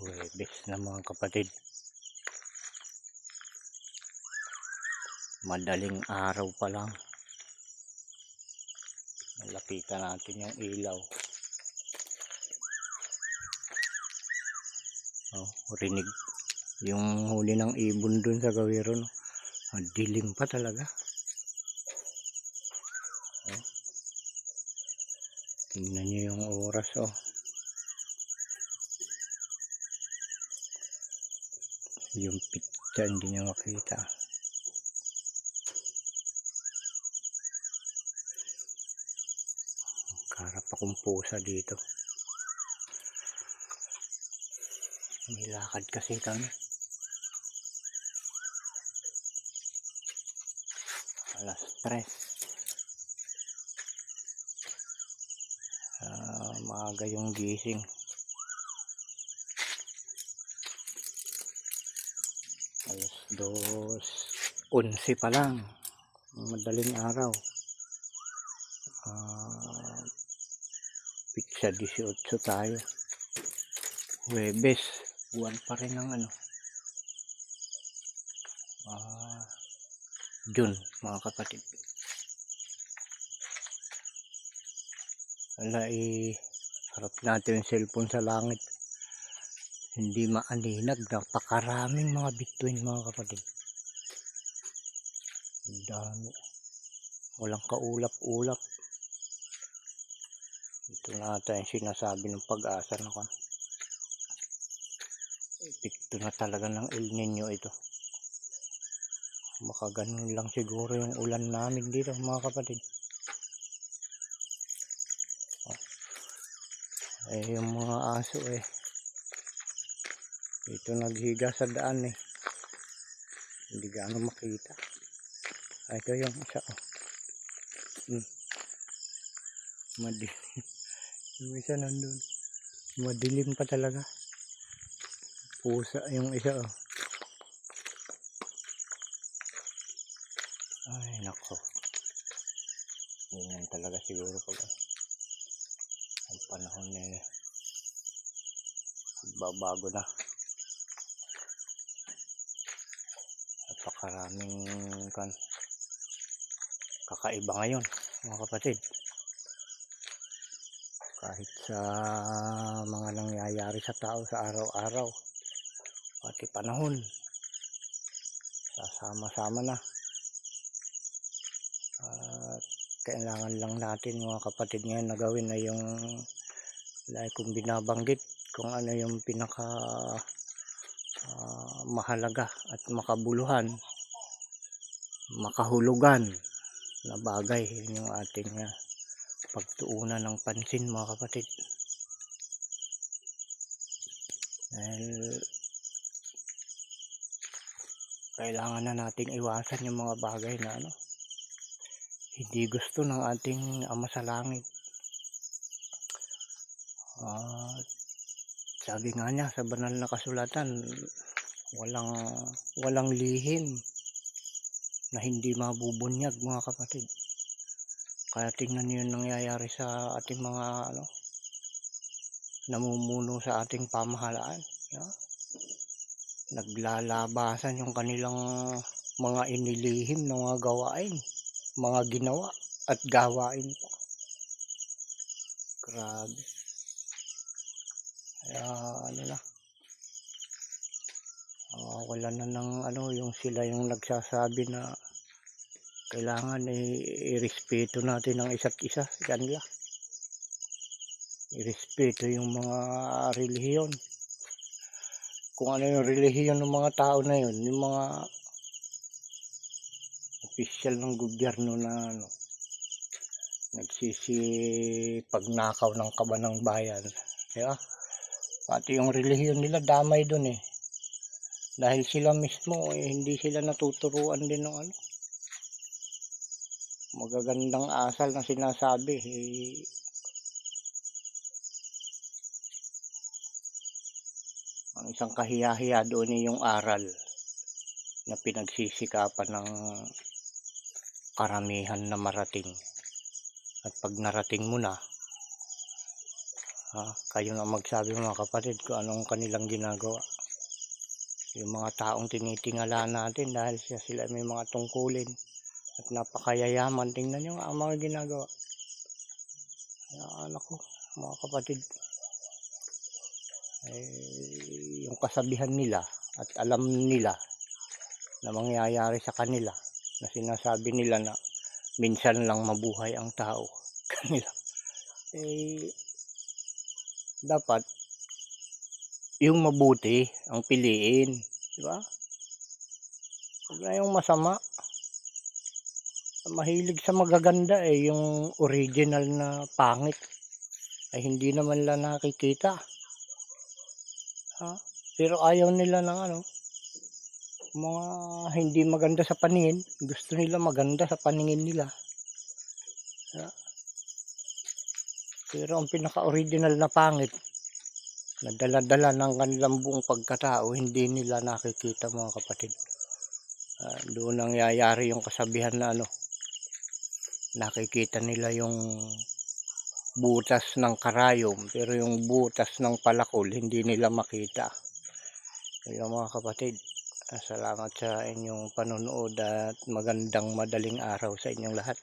Huwebes na mga kapatid, madaling araw pa lang, nalapitan natin yung ilaw. Rinig yung huli ng ibon dun sa gawiro, no? Dilim pa talaga. Tingnan nyo yung oras, yung pitsa hindi nyo makita. Karap akong pusa dito. Nilakad kasi kami. Alas 3. Maaga yung gising. Alas 2:11 pa lang. Madaling araw. Pitsa 18 tayo. Huwebes. Buwan pa rin ng June, mga kapatid. Harap natin yung cellphone sa langit. Hindi maaninag. Napakaraming mga bituin, mga kapatid. Ang dami. Walang kaulap-ulap. Ito na ata yung sinasabi ng Pag-asa na kan. Epekto na talaga ng El Nino ito. Makaganon lang siguro yung ulan namin dito, mga kapatid. Yung mga aso ito naghiga sa daan hindi gaano makita. Ito yung isa madilim. Yung isa nandun, madilim pa talaga. Pusa yung isa Ay nako, ganyan talaga siguro pag ang panahon babago na. Napakaraming kakaiba ngayon, mga kapatid. Kahit sa mga nangyayari sa tao sa araw-araw, pati panahon, sasama-sama na. At kailangan lang natin, mga kapatid, ngayon na gawin na yung like kung binabanggit kung ano yung pinaka mahalaga at makabuluhan, makahulugan na bagay. Yun yung ating pagtuunan ng pansin, mga kapatid. Dahil kailangan na nating iwasan yung mga bagay na hindi gusto ng ating Ama sa Langit. Sabi nga niya sa banal na kasulatan, walang lihim na hindi mabubunyag, mga kapatid. Kaya tingnan niyo yung nangyayari sa ating mga namumuno sa ating pamahalaan. Naglalabasan yung kanilang mga inilihim na mga gawain, mga ginawa at gawain pa. Grabe. Kaya wala na ng yung sila yung nagsasabi na kailangan irespeto natin ang isa't isa. Yan lang. Irespeto yung mga relihiyon. Kung ano yung relihiyon ng mga tao na yun, yung mga opisyal ng gobyerno na nagsisipagnakaw ng kaban ng bayan. Pati yung relihiyon nila damay dun dahil sila mismo hindi sila natuturuan din ng magagandang asal na sinasabi. Ang isang kahiya-hiya doon yung aral na pinagsisikapan ng karamihan na marating. At pag narating mo na, Kayo na magsabi mga kapatid kung anong kanilang ginagawa. Yung mga taong tinitingala natin dahil sila may mga tungkulin at napakayayaman. Tingnan nyo ang mga ginagawa. Anak ko, mga kapatid, yung kasabihan nila at alam nila na mangyayari sa kanila, na sinasabi nila na minsan lang mabuhay ang tao kanila, dapat yung mabuti ang piliin, di ba? Huwag na yung masama. Mahilig sa magaganda yung original na pangit ay hindi naman lang nakikita. Pero ayaw nila ng mga hindi maganda sa paningin. Gusto nila maganda sa paningin nila. Pero ang pinaka-original na pangit na dala-dala ng kanilang buong pagkatao, hindi nila nakikita mga kapatid. Doon nangyayari yung kasabihan na nakikita nila yung butas ng karayom, pero yung butas ng palakol hindi nila makita. Kaya mga kapatid, salamat sa inyong panonood at magandang madaling araw sa inyong lahat.